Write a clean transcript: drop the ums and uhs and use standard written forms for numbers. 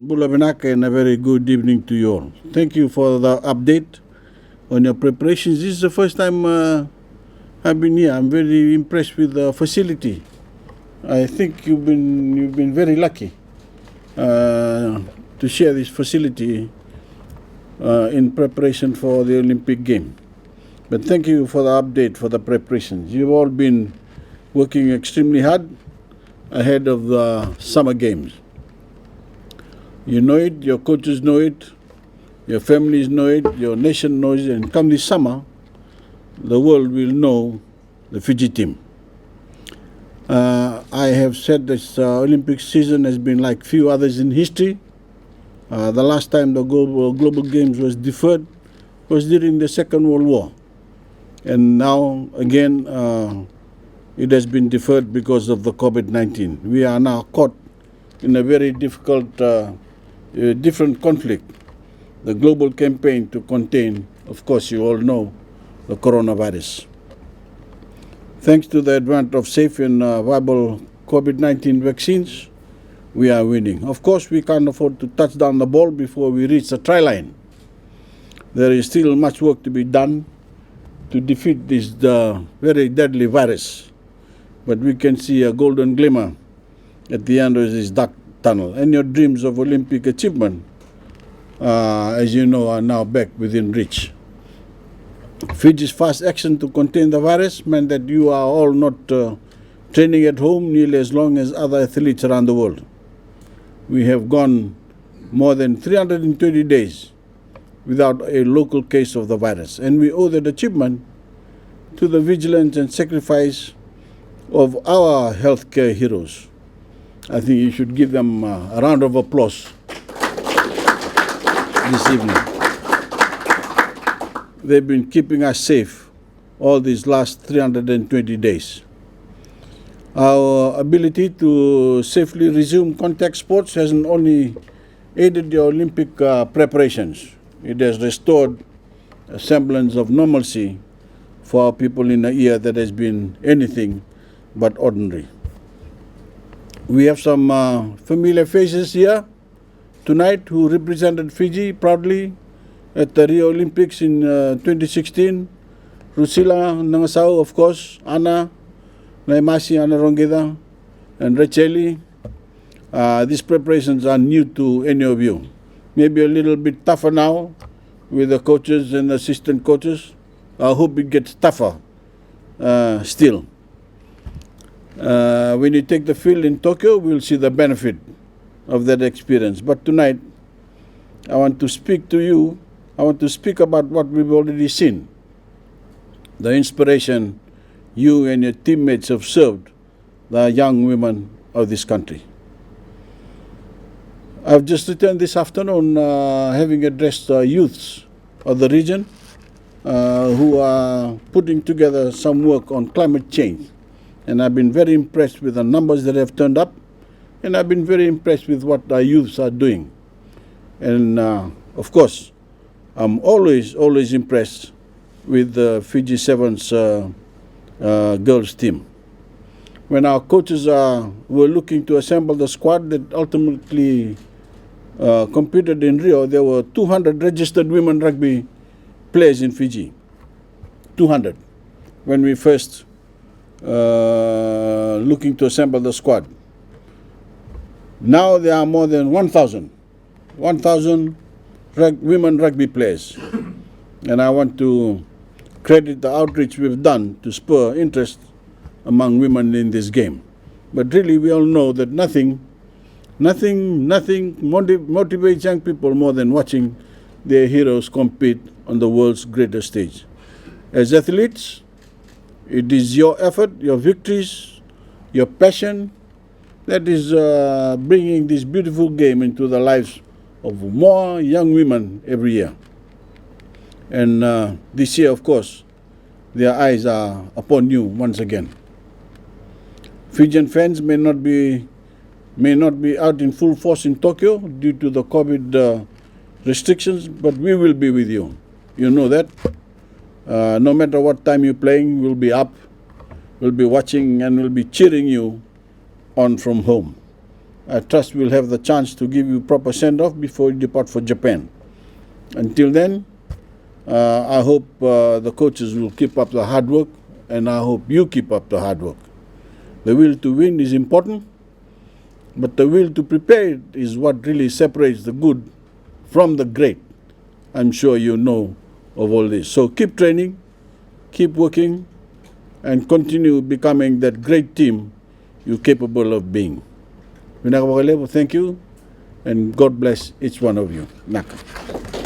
Bulavinaka, and a very good evening to you all. Thank you for the update on your preparations. This is the first time I've been here. I'm very impressed with the facility. I think you've been very lucky to share this facility in preparation for the Olympic game. But thank you for the update for the preparations. You've all been working extremely hard ahead of the summer games. You know it, your coaches know it, your families know it, your nation knows it, and come this summer, the world will know the Fiji team. I have said this Olympic season has been like few others in history. The last time the global games was deferred was during the Second World War. And now, again, it has been deferred because of the COVID-19. We are now caught in a very difficult different conflict, the global campaign to contain, of course you all know, the coronavirus. Thanks to the advent of safe and viable COVID-19 vaccines, we are winning. Of course, we can't afford to touch down the ball before we reach the try line. There is still much work to be done to defeat this very deadly virus, but we can see a golden glimmer at the end of this dark tunnel. And your dreams of Olympic achievement, as you know, are now back within reach. Fiji's fast action to contain the virus meant that you are all not training at home nearly as long as other athletes around the world. We have gone more than 320 days without a local case of the virus, and we owe that achievement to the vigilance and sacrifice of our healthcare heroes. I think you should give them a round of applause this evening. They've been keeping us safe all these last 320 days. Our ability to safely resume contact sports hasn't only aided the Olympic preparations, it has restored a semblance of normalcy for our people in a year that has been anything but ordinary. We have some familiar faces here tonight who represented Fiji proudly at the Rio Olympics in 2016. Rusila Nangasau, of course, Anna, Naimasi, Anna Rongeda, and Racheli. These preparations are new to any of you. Maybe a little bit tougher now with the coaches and assistant coaches. I hope it gets tougher still. When you take the field in Tokyo, we'll see the benefit of that experience. But tonight, I want to speak to you. I want to speak about what we've already seen. The inspiration you and your teammates have served the young women of this country. I've just returned this afternoon having addressed youths of the region who are putting together some work on climate change. And I've been very impressed with the numbers that have turned up, and I've been very impressed with what our youths are doing. And of course, I'm always impressed with the Fiji Sevens girls team. When our coaches were looking to assemble the squad that ultimately competed in Rio, there were 200 registered women rugby players in Fiji. 200 when we first looking to assemble the squad. Now there are more than 1,000 women rugby players. And I want to credit the outreach we've done to spur interest among women in this game. But really we all know that nothing motivates young people more than watching their heroes compete on the world's greatest stage. As athletes, it is your effort, your victories, your passion that is bringing this beautiful game into the lives of more young women every year. And this year, of course, their eyes are upon you once again. Fijian fans may not be out in full force in Tokyo due to the COVID restrictions, but we will be with you. You know that. No matter what time you're playing, we'll be up, we'll be watching, and we'll be cheering you on from home. I trust we'll have the chance to give you proper send-off before you depart for Japan. Until then, I hope the coaches will keep up the hard work, and I hope you keep up the hard work. The will to win is important, but the will to prepare is what really separates the good from the great. I'm sure you know of all this. So keep training, keep working, and continue becoming that great team you're capable of being. Thank you, and God bless each one of you. Naka.